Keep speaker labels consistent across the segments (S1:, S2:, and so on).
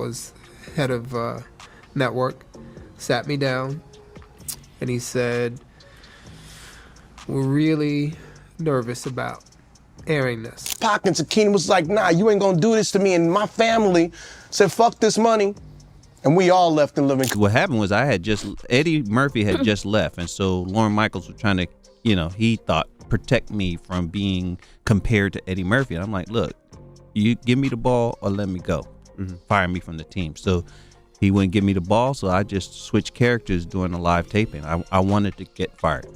S1: was head of network, sat me down, and he said, "We're really nervous about airing this."
S2: Pockets and Keenan was like, "Nah, you ain't gonna do this to me." And my family said, "Fuck this money." And we all left in living.
S3: What happened was Eddie Murphy had just left. And so Lorne Michaels was trying to, he thought protect me from being compared to Eddie Murphy. And I'm like, look, you give me the ball or let me go. Fire me from the team. So he wouldn't give me the ball. So I just switched characters during the live taping. I wanted to get fired.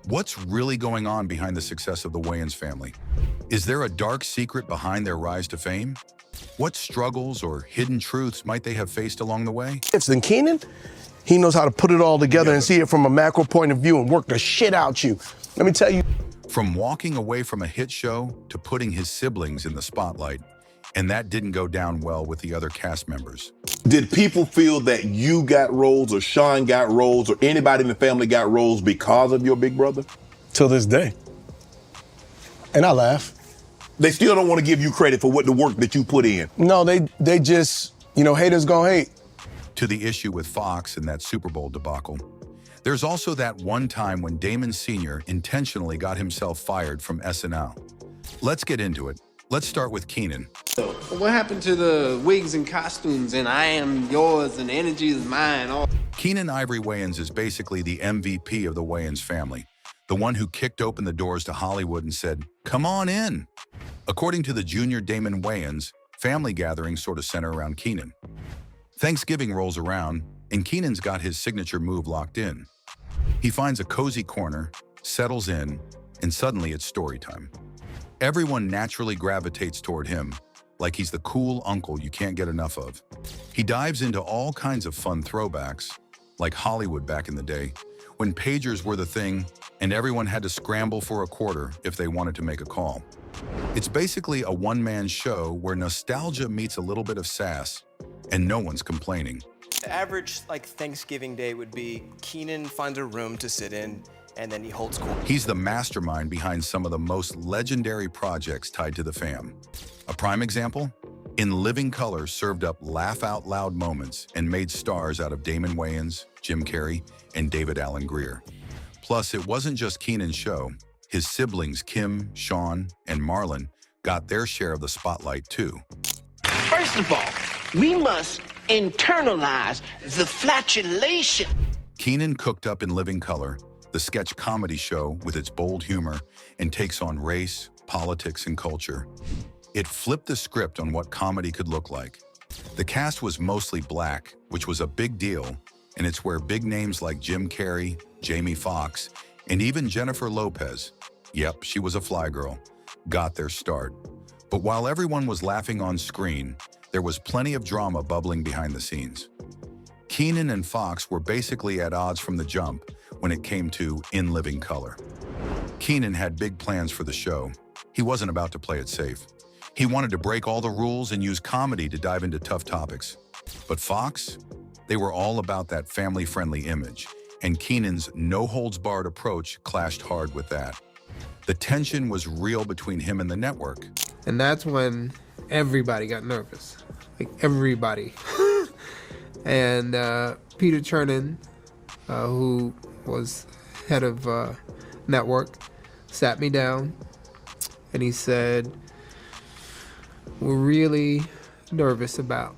S4: What's really going on behind the success of the Wayans family? Is there a dark secret behind their rise to fame? What struggles or hidden truths might they have faced along the way?
S2: It's in Keenan, he knows how to put it all together and see it from a macro point of view and work the shit out you. Let me tell you.
S4: From walking away from a hit show to putting his siblings in the spotlight, and that didn't go down well with the other cast members.
S5: Did people feel that you got roles or Sean got roles or anybody in the family got roles because of your big brother?
S2: Till this day. And I laugh.
S5: They still don't want to give you credit for the work that you put in.
S2: No, they just, haters gonna hate.
S4: To the issue with Fox and that Super Bowl debacle, there's also that one time when Damon Sr. intentionally got himself fired from SNL. Let's get into it. Let's start with Keenan.
S6: What happened to the wigs and costumes and I am yours and energy is mine?
S4: Keenan Ivory Wayans is basically the MVP of the Wayans family, the one who kicked open the doors to Hollywood and said, "Come on in." According to the junior Damon Wayans, family gatherings sort of center around Keenan. Thanksgiving rolls around, and Keenan's got his signature move locked in. He finds a cozy corner, settles in, and suddenly it's story time. Everyone naturally gravitates toward him, like he's the cool uncle you can't get enough of. He dives into all kinds of fun throwbacks, like Hollywood back in the day, when pagers were the thing and everyone had to scramble for a quarter if they wanted to make a call. It's basically a one-man show where nostalgia meets a little bit of sass, and no one's complaining.
S7: The average Thanksgiving day would be Keenan finds a room to sit in, and then he holds court.
S4: He's the mastermind behind some of the most legendary projects tied to the fam. A prime example? In Living Color served up laugh-out-loud moments and made stars out of Damon Wayans, Jim Carrey, and David Alan Grier. Plus, it wasn't just Keenan's show. His siblings, Kim, Sean, and Marlon, got their share of the spotlight, too.
S8: First of all, we must internalize the flatulation.
S4: Keenan cooked up in Living Color, the sketch comedy show with its bold humor and takes on race, politics, and culture. It flipped the script on what comedy could look like. The cast was mostly black, which was a big deal, and it's where big names like Jim Carrey, Jamie Foxx, and even Jennifer Lopez, yep, she was a fly girl, got their start. But while everyone was laughing on screen, there was plenty of drama bubbling behind the scenes. Keenan and Fox were basically at odds from the jump when it came to In Living Color. Keenan had big plans for the show. He wasn't about to play it safe. He wanted to break all the rules and use comedy to dive into tough topics. But Fox, they were all about that family-friendly image, and Keenan's no-holds-barred approach clashed hard with that. The tension was real between him and the network.
S1: And that's when everybody got nervous. Like, everybody. And Peter Chernin, who was head of network, sat me down, and he said, "We're really nervous about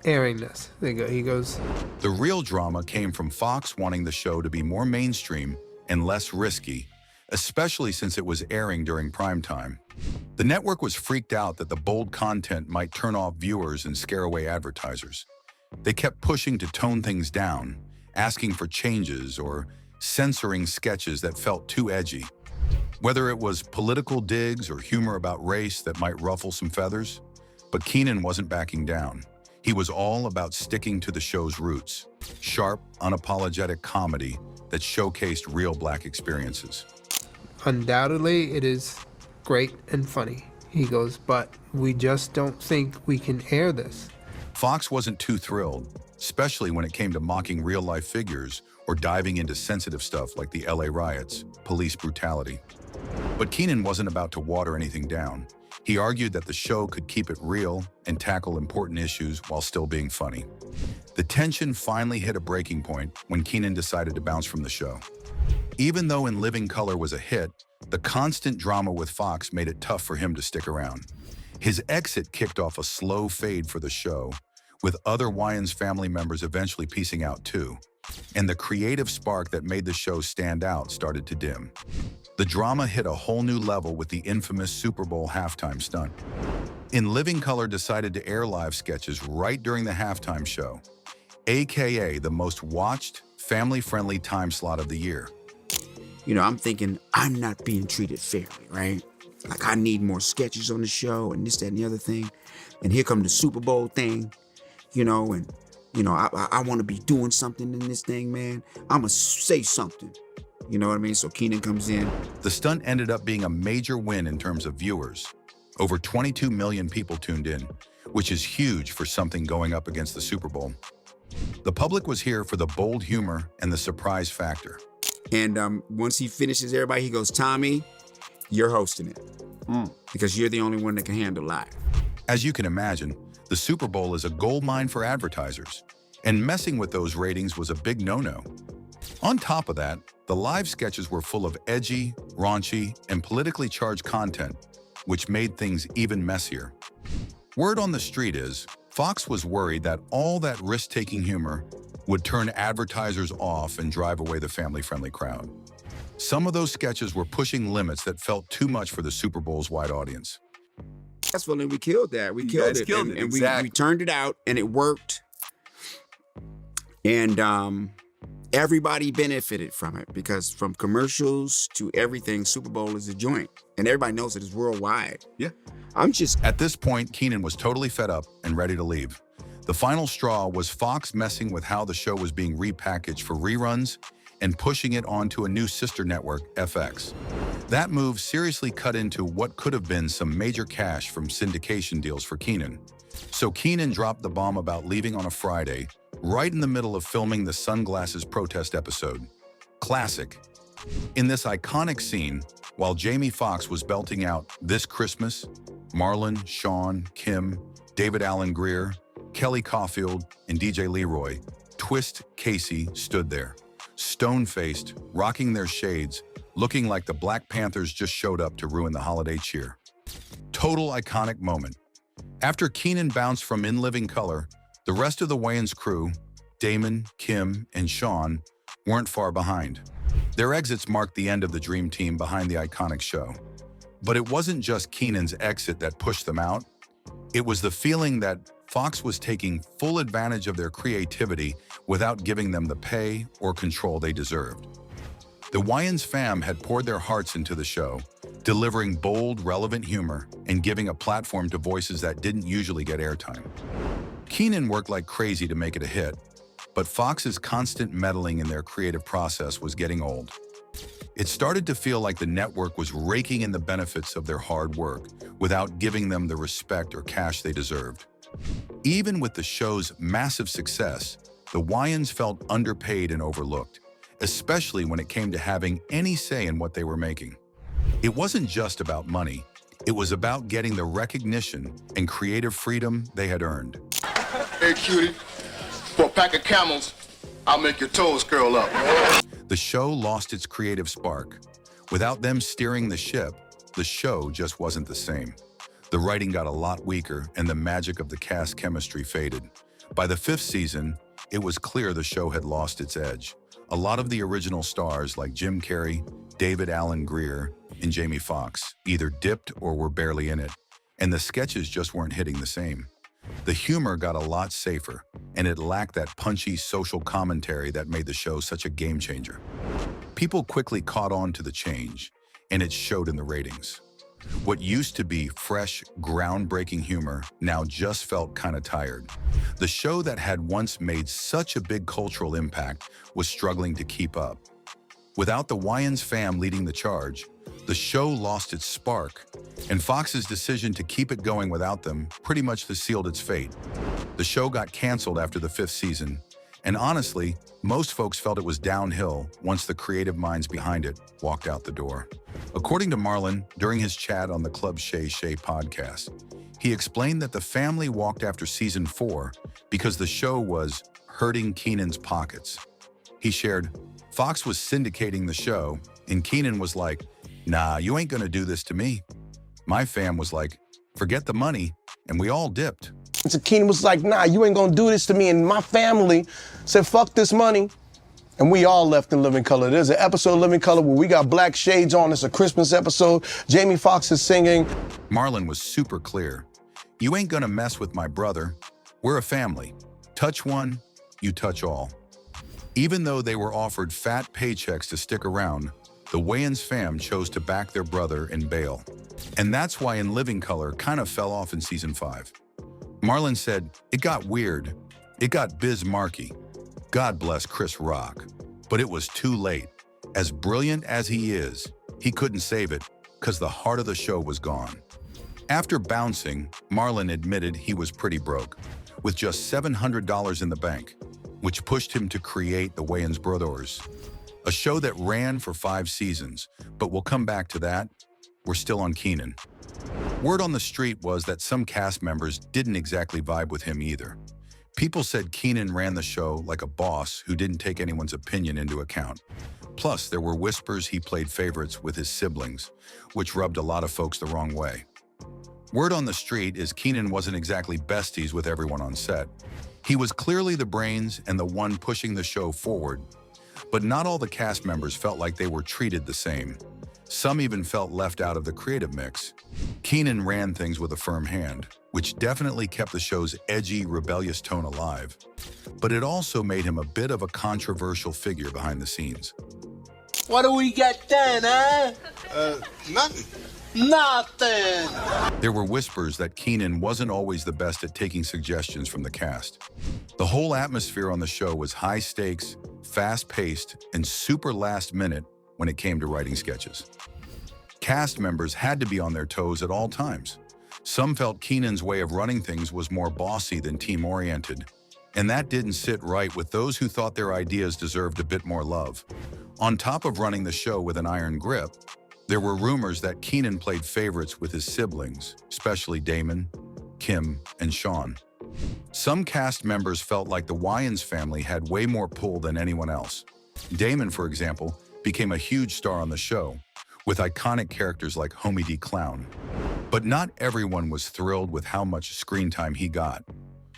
S1: airing this." He goes,
S4: The real drama came from Fox wanting the show to be more mainstream and less risky, especially since it was airing during prime time. The network was freaked out that the bold content might turn off viewers and scare away advertisers. They kept pushing to tone things down, asking for changes or censoring sketches that felt too edgy. Whether it was political digs or humor about race that might ruffle some feathers, but Keenan wasn't backing down. He was all about sticking to the show's roots, sharp, unapologetic comedy that showcased real black experiences.
S1: "Undoubtedly, it is great and funny." He goes, "But we just don't think we can air this."
S4: Fox wasn't too thrilled, especially when it came to mocking real-life figures or diving into sensitive stuff like the LA riots, police brutality. But Keenan wasn't about to water anything down. He argued that the show could keep it real and tackle important issues while still being funny. The tension finally hit a breaking point when Keenan decided to bounce from the show. Even though In Living Color was a hit, the constant drama with Fox made it tough for him to stick around. His exit kicked off a slow fade for the show, with other Wayans family members eventually piecing out too. And the creative spark that made the show stand out started to dim. The drama hit a whole new level with the infamous Super Bowl halftime stunt. In Living Color decided to air live sketches right during the halftime show, aka the most watched, family-friendly time slot of the year.
S9: You know, I'm thinking I'm not being treated fairly, right? Like I need more sketches on the show and this, that, and the other thing. And here come the Super Bowl thing, you know, and, you know, I want to be doing something in this thing, man. I'm going to say something. You know what I mean? So Keenan comes in.
S4: The stunt ended up being a major win in terms of viewers. Over 22 million people tuned in, which is huge for something going up against the Super Bowl. The public was here for the bold humor and the surprise factor.
S9: And once he finishes everybody, he goes, Tommy, you're hosting it. Because you're the only one that can handle live.
S4: As you can imagine, the Super Bowl is a goldmine for advertisers, and messing with those ratings was a big no-no. On top of that, the live sketches were full of edgy, raunchy, and politically charged content, which made things even messier. Word on the street is, Fox was worried that all that risk-taking humor would turn advertisers off and drive away the family-friendly crowd. Some of those sketches were pushing limits that felt too much for the Super Bowl's wide audience.
S9: That's when we killed that. We killed it. And we turned it out, and it worked. And everybody benefited from it, because from commercials to everything, Super Bowl is a joint. And everybody knows it is worldwide.
S4: Yeah.
S9: At
S4: this point, Keenan was totally fed up and ready to leave. The final straw was Fox messing with how the show was being repackaged for reruns and pushing it onto a new sister network, FX. That move seriously cut into what could have been some major cash from syndication deals for Keenan. So Keenan dropped the bomb about leaving on a Friday, right in the middle of filming the sunglasses protest episode. Classic. In this iconic scene, while Jamie Foxx was belting out This Christmas, Marlon, Sean, Kim, David Alan Grier, Kelly Caulfield, and DJ Leroy, Twist Casey stood there, stone-faced, rocking their shades, looking like the Black Panthers just showed up to ruin the holiday cheer. Total iconic moment. After Keenan bounced from In Living Color, the rest of the Wayans crew, Damon, Kim, and Sean, weren't far behind. Their exits marked the end of the dream team behind the iconic show. But it wasn't just Keenan's exit that pushed them out. It was the feeling that Fox was taking full advantage of their creativity without giving them the pay or control they deserved. The Wayans fam had poured their hearts into the show, delivering bold, relevant humor and giving a platform to voices that didn't usually get airtime. Keenan worked like crazy to make it a hit, but Fox's constant meddling in their creative process was getting old. It started to feel like the network was raking in the benefits of their hard work without giving them the respect or cash they deserved. Even with the show's massive success, the Wayans felt underpaid and overlooked, especially when it came to having any say in what they were making. It wasn't just about money. It was about getting the recognition and creative freedom they had earned.
S10: Hey, cutie, for a pack of camels, I'll make your toes curl up.
S4: The show lost its creative spark. Without them steering the ship, the show just wasn't the same. The writing got a lot weaker and the magic of the cast chemistry faded. By the 5th season, it was clear the show had lost its edge. A lot of the original stars like Jim Carrey, David Alan Grier, and Jamie Foxx either dipped or were barely in it, and the sketches just weren't hitting the same. The humor got a lot safer, and it lacked that punchy social commentary that made the show such a game changer. People quickly caught on to the change, and it showed in the ratings. What used to be fresh, groundbreaking humor now just felt kind of tired. The show that had once made such a big cultural impact was struggling to keep up. Without the Wayans fam leading the charge, the show lost its spark, and Fox's decision to keep it going without them pretty much sealed its fate. The show got canceled after the 5th season, And honestly, most folks felt it was downhill once the creative minds behind it walked out the door. According to Marlon, during his chat on the debaclSe podcast, he explained that the family walked after season 4 because the show was hurting Keenan's pockets. He shared, Fox was syndicating the show, and Keenan was like, nah, you ain't gonna do this to me. My fam was like, forget the money, and we all dipped.
S2: So Keenan was like, nah, you ain't gonna do this to me. And my family said, fuck this money. And we all left in living color. There's an episode of Living Color where we got black shades on. It's a Christmas episode. Jamie Foxx is singing.
S4: Marlon was super clear. You ain't gonna mess with my brother. We're a family. Touch one, you touch all. Even though they were offered fat paychecks to stick around, the Wayans fam chose to back their brother and bail. And that's why In Living Color kind of fell off in season 5. Marlon said, it got weird. It got biz-marky. God bless Chris Rock. But it was too late. As brilliant as he is, he couldn't save it because the heart of the show was gone. After bouncing, Marlon admitted he was pretty broke, with just $700 in the bank, which pushed him to create the Wayans Brothers, a show that ran for 5 seasons, but we'll come back to that. We're still on Keenan. Word on the street was that some cast members didn't exactly vibe with him either. People said Keenan ran the show like a boss who didn't take anyone's opinion into account. Plus, there were whispers he played favorites with his siblings, which rubbed a lot of folks the wrong way. Word on the street is Keenan wasn't exactly besties with everyone on set. He was clearly the brains and the one pushing the show forward, but not all the cast members felt like they were treated the same. Some even felt left out of the creative mix. Keenan ran things with a firm hand, which definitely kept the show's edgy, rebellious tone alive. But it also made him a bit of a controversial figure behind the scenes.
S8: What do we got done, huh?
S10: Nothing.
S8: Nothing.
S4: There were whispers that Keenan wasn't always the best at taking suggestions from the cast. The whole atmosphere on the show was high stakes, fast-paced, and super last minute when it came to writing sketches. Cast members had to be on their toes at all times. Some felt Keenan's way of running things was more bossy than team-oriented, and that didn't sit right with those who thought their ideas deserved a bit more love. On top of running the show with an iron grip, there were rumors that Keenan played favorites with his siblings, especially Damon, Kim, and Sean. Some cast members felt like the Wayans family had way more pull than anyone else. Damon, for example, became a huge star on the show, with iconic characters like Homie D. Clown. But not everyone was thrilled with how much screen time he got.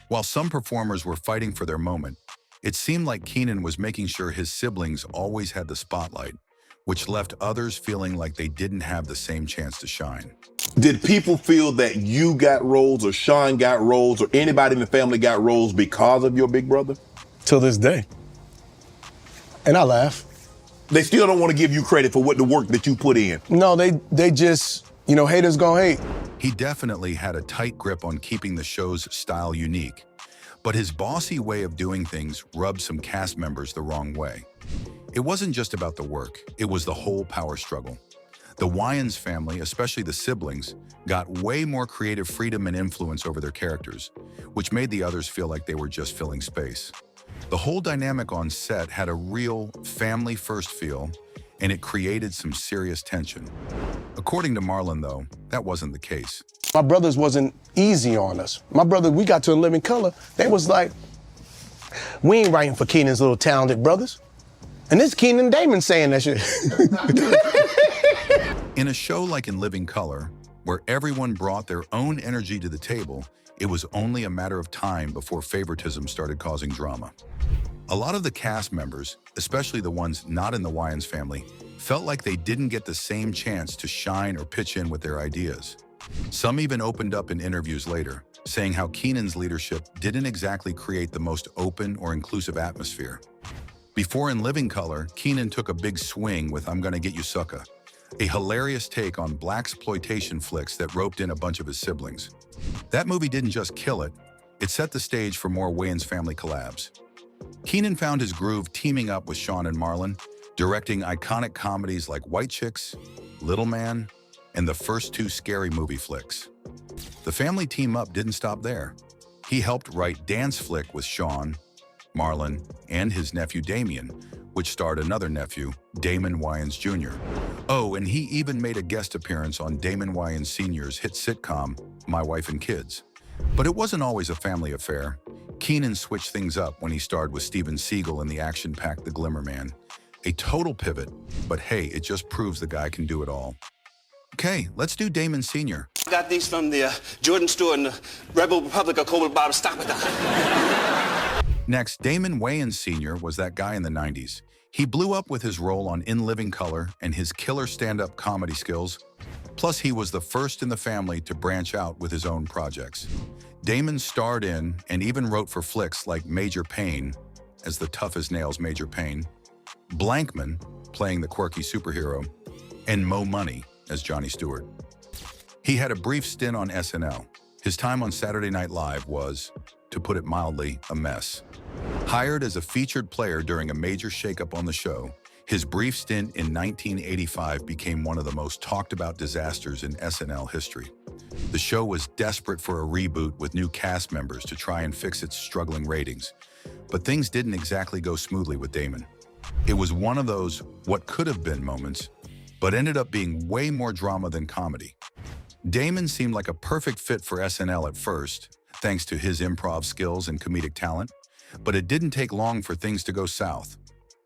S4: While some performers were fighting for their moment, it seemed like Keenan was making sure his siblings always had the spotlight, which left others feeling like they didn't have the same chance to shine.
S5: Did people feel that you got roles or Sean got roles or anybody in the family got roles because of your big brother?
S2: Till this day. And I laugh.
S5: They still don't want to give you credit for what the work that you put in.
S2: No, they just, haters gonna hate.
S4: He definitely had a tight grip on keeping the show's style unique, but his bossy way of doing things rubbed some cast members the wrong way. It wasn't just about the work, it was the whole power struggle. The Wayans family, especially the siblings, got way more creative freedom and influence over their characters, which made the others feel like they were just filling space. The whole dynamic on set had a real family-first feel, and it created some serious tension. According to Marlon, though, that wasn't the case.
S2: My brothers wasn't easy on us. My brother, we got to In Living Color, they was like, we ain't writing for Keenan's little talented brothers. And this Keenan Damon saying that shit.
S4: In a show like In Living Color, where everyone brought their own energy to the table, it was only a matter of time before favoritism started causing drama. A lot of the cast members, especially the ones not in the Wayans family, felt like they didn't get the same chance to shine or pitch in with their ideas. Some even opened up in interviews later, saying how Keenan's leadership didn't exactly create the most open or inclusive atmosphere. Before In Living Color, Keenan took a big swing with I'm Gonna Get You Sucker, a hilarious take on blaxploitation flicks that roped in a bunch of his siblings. That movie didn't just kill it, it set the stage for more Wayans family collabs. Keenan found his groove teaming up with Sean and Marlon, directing iconic comedies like White Chicks, Little Man, and the first 2 Scary Movie flicks. The family team-up didn't stop there. He helped write Dance Flick with Sean, Marlon, and his nephew Damien, which starred another nephew, Damon Wayans Jr. Oh, and he even made a guest appearance on Damon Wayans Sr.'s hit sitcom, My Wife and Kids. But it wasn't always a family affair. Keenan switched things up when he starred with Steven Seagal in the action-packed The Glimmer Man. A total pivot, but hey, it just proves the guy can do it all. Okay, let's do Damon Sr.
S8: I got these from the Jordan store in the Rebel Republic of Cobalt Bottom. Stop it.
S4: Next, Damon Wayans Sr. was that guy in the 90s. He blew up with his role on In Living Color and his killer stand-up comedy skills. Plus, he was the first in the family to branch out with his own projects. Damon starred in and even wrote for flicks like Major Payne, as the tough-as-nails Major Payne, Blankman, playing the quirky superhero, and Mo Money as Johnny Stewart. He had a brief stint on SNL. His time on Saturday Night Live was, to put it mildly, a mess. Hired as a featured player during a major shakeup on the show, his brief stint in 1985 became one of the most talked-about disasters in SNL history. The show was desperate for a reboot with new cast members to try and fix its struggling ratings. But things didn't exactly go smoothly with Damon. It was one of those what could have been moments, but ended up being way more drama than comedy. Damon seemed like a perfect fit for SNL at first, thanks to his improv skills and comedic talent, but it didn't take long for things to go south.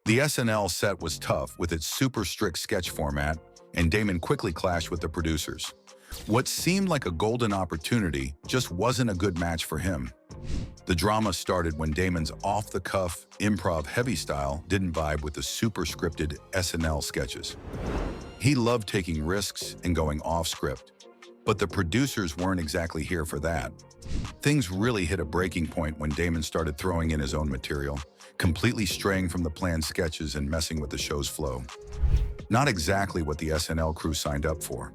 S4: The SNL set was tough with its super strict sketch format, and Damon quickly clashed with the producers. What seemed like a golden opportunity just wasn't a good match for him. The drama started when Damon's off-the-cuff, improv-heavy style didn't vibe with the super scripted SNL sketches. He loved taking risks and going off-script, but the producers weren't exactly here for that. Things really hit a breaking point when Damon started throwing in his own material, completely straying from the planned sketches and messing with the show's flow. Not exactly what the SNL crew signed up for.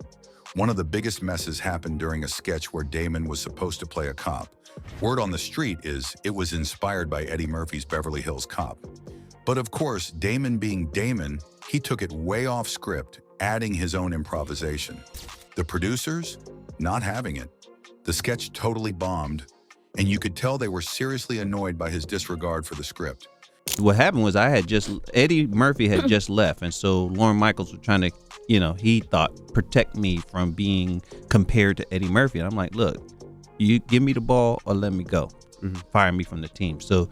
S4: One of the biggest messes happened during a sketch where Damon was supposed to play a cop. Word on the street is it was inspired by Eddie Murphy's Beverly Hills Cop. But of course, Damon being Damon, he took it way off script, adding his own improvisation. The producers? Not having it. The sketch totally bombed, and you could tell they were seriously annoyed by his disregard for the script.
S3: What happened was Eddie Murphy had just left, and so Lorne Michaels was trying to, he thought, protect me from being compared to Eddie Murphy. And I'm like, look, you give me the ball or let me go. Fire me from the team. So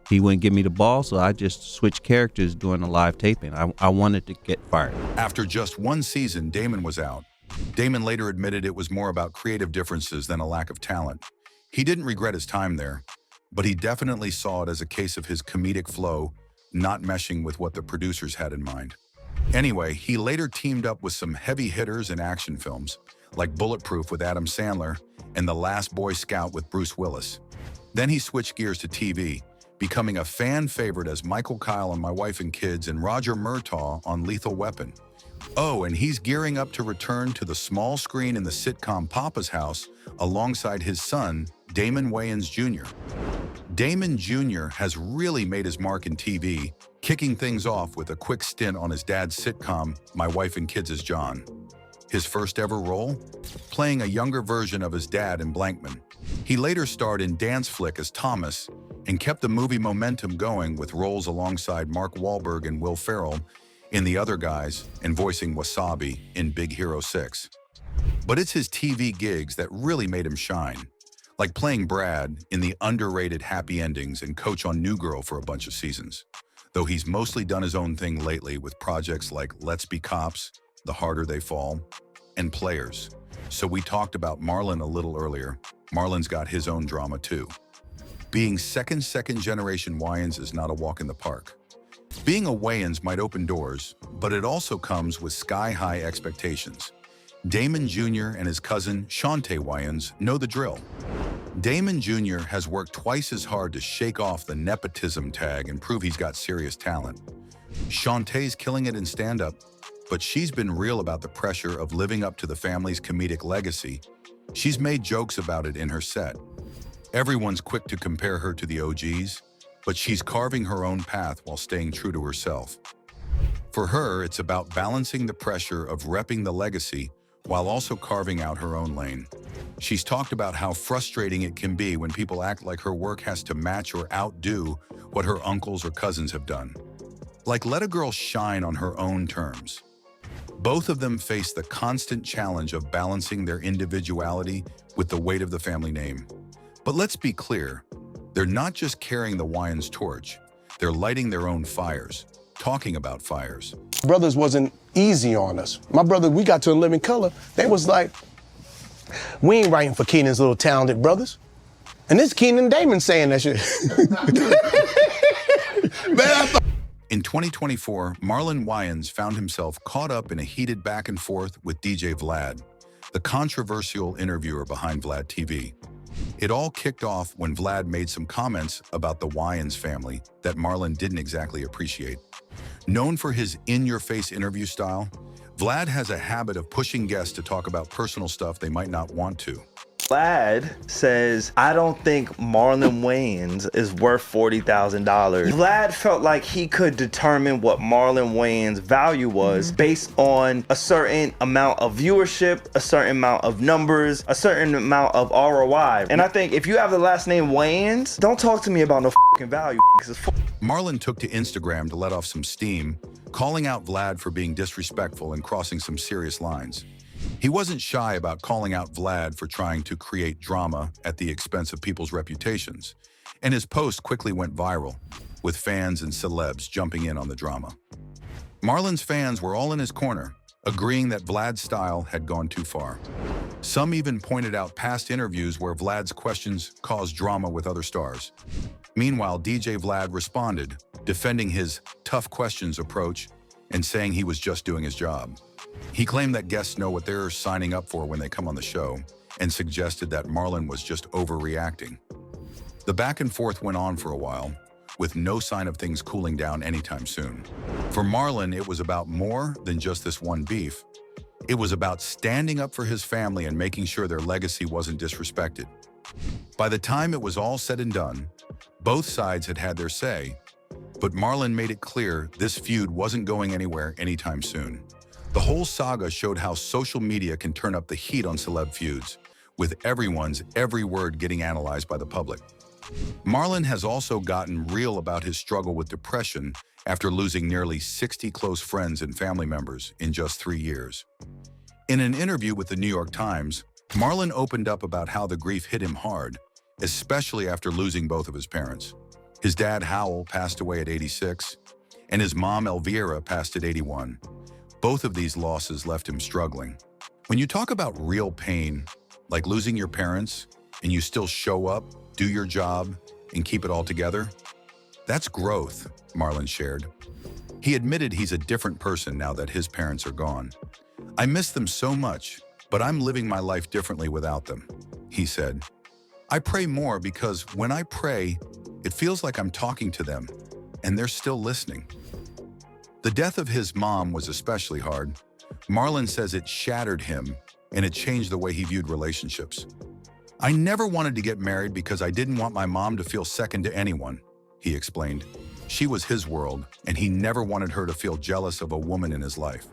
S3: he wouldn't give me the ball, so I just switched characters during the live taping. I wanted to get fired.
S4: After just one season, Damon was out. Damon later admitted it was more about creative differences than a lack of talent. He didn't regret his time there, but he definitely saw it as a case of his comedic flow not meshing with what the producers had in mind. Anyway, he later teamed up with some heavy hitters in action films, like Bulletproof with Adam Sandler and The Last Boy Scout with Bruce Willis. Then he switched gears to TV, becoming a fan favorite as Michael Kyle on My Wife and Kids and Roger Murtaugh on Lethal Weapon. Oh, and he's gearing up to return to the small screen in the sitcom Papa's House alongside his son, Damon Wayans Jr. Damon Jr. has really made his mark in TV, kicking things off with a quick stint on his dad's sitcom, My Wife and Kids as John. His first ever role? Playing a younger version of his dad in Blankman. He later starred in Dance Flick as Thomas and kept the movie momentum going with roles alongside Mark Wahlberg and Will Ferrell in The Other Guys and voicing Wasabi in Big Hero 6. But it's his TV gigs that really made him shine, like playing Brad in the underrated Happy Endings and Coach on New Girl for a bunch of seasons, though he's mostly done his own thing lately with projects like Let's Be Cops, The Harder They Fall, and Players. So we talked about Marlon a little earlier. Marlon's got his own drama too. Being second generation Wayans is not a walk in the park. Being a Wayans might open doors, but it also comes with sky-high expectations. Damon Jr. and his cousin, Shawntae Wayans, know the drill. Damon Jr. has worked twice as hard to shake off the nepotism tag and prove he's got serious talent. Shawntae's killing it in stand-up, but she's been real about the pressure of living up to the family's comedic legacy. She's made jokes about it in her set. Everyone's quick to compare her to the OGs, but she's carving her own path while staying true to herself. For her, it's about balancing the pressure of repping the legacy while also carving out her own lane. She's talked about how frustrating it can be when people act like her work has to match or outdo what her uncles or cousins have done. Like, let a girl shine on her own terms. Both of them face the constant challenge of balancing their individuality with the weight of the family name. But let's be clear, they're not just carrying the Wayans torch, they're lighting their own fires, talking about fires.
S2: Brothers wasn't easy on us. My brother, we got to In Living Color, they was like, we ain't writing for Keenan's little talented brothers. And this Keenan and Damon saying that shit.
S4: In 2024, Marlon Wayans found himself caught up in a heated back and forth with DJ Vlad, the controversial interviewer behind Vlad TV. It all kicked off when Vlad made some comments about the Wayans family that Marlon didn't exactly appreciate. Known for his in-your-face interview style, Vlad has a habit of pushing guests to talk about personal stuff they might not want to.
S11: Vlad says, I don't think Marlon Wayans is worth $40,000. Vlad felt like he could determine what Marlon Wayans' value was based on a certain amount of viewership, a certain amount of numbers, a certain amount of ROI. And I think if you have the last name Wayans, don't talk to me about no fucking value.
S4: Marlon took to Instagram to let off some steam, calling out Vlad for being disrespectful and crossing some serious lines. He wasn't shy about calling out Vlad for trying to create drama at the expense of people's reputations, and his post quickly went viral, with fans and celebs jumping in on the drama. Marlon's fans were all in his corner, agreeing that Vlad's style had gone too far. Some even pointed out past interviews where Vlad's questions caused drama with other stars. Meanwhile, DJ Vlad responded, defending his tough questions approach and saying he was just doing his job. He claimed that guests know what they're signing up for when they come on the show and suggested that Marlon was just overreacting. The back and forth went on for a while, with no sign of things cooling down anytime soon. For Marlon, it was about more than just this one beef. It was about standing up for his family and making sure their legacy wasn't disrespected. By the time it was all said and done, both sides had had their say, but Marlon made it clear this feud wasn't going anywhere anytime soon. The whole saga showed how social media can turn up the heat on celeb feuds, with everyone's every word getting analyzed by the public. Marlon has also gotten real about his struggle with depression after losing nearly 60 close friends and family members in just 3 years. In an interview with the New York Times, Marlon opened up about how the grief hit him hard, especially after losing both of his parents. His dad, Howell, passed away at 86, and his mom, Elvira, passed at 81. Both of these losses left him struggling. When you talk about real pain, like losing your parents, and you still show up, do your job, and keep it all together, that's growth, Marlon shared. He admitted he's a different person now that his parents are gone. I miss them so much, but I'm living my life differently without them, he said. I pray more because when I pray, it feels like I'm talking to them, and they're still listening. The death of his mom was especially hard. Marlon says it shattered him, and it changed the way he viewed relationships. I never wanted to get married because I didn't want my mom to feel second to anyone, he explained. She was his world, and he never wanted her to feel jealous of a woman in his life.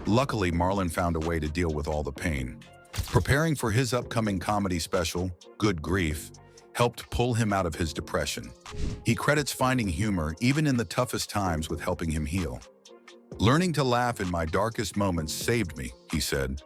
S4: Luckily, Marlon found a way to deal with all the pain. Preparing for his upcoming comedy special, Good Grief, helped pull him out of his depression. He credits finding humor even in the toughest times with helping him heal. Learning to laugh in my darkest moments saved me, he said.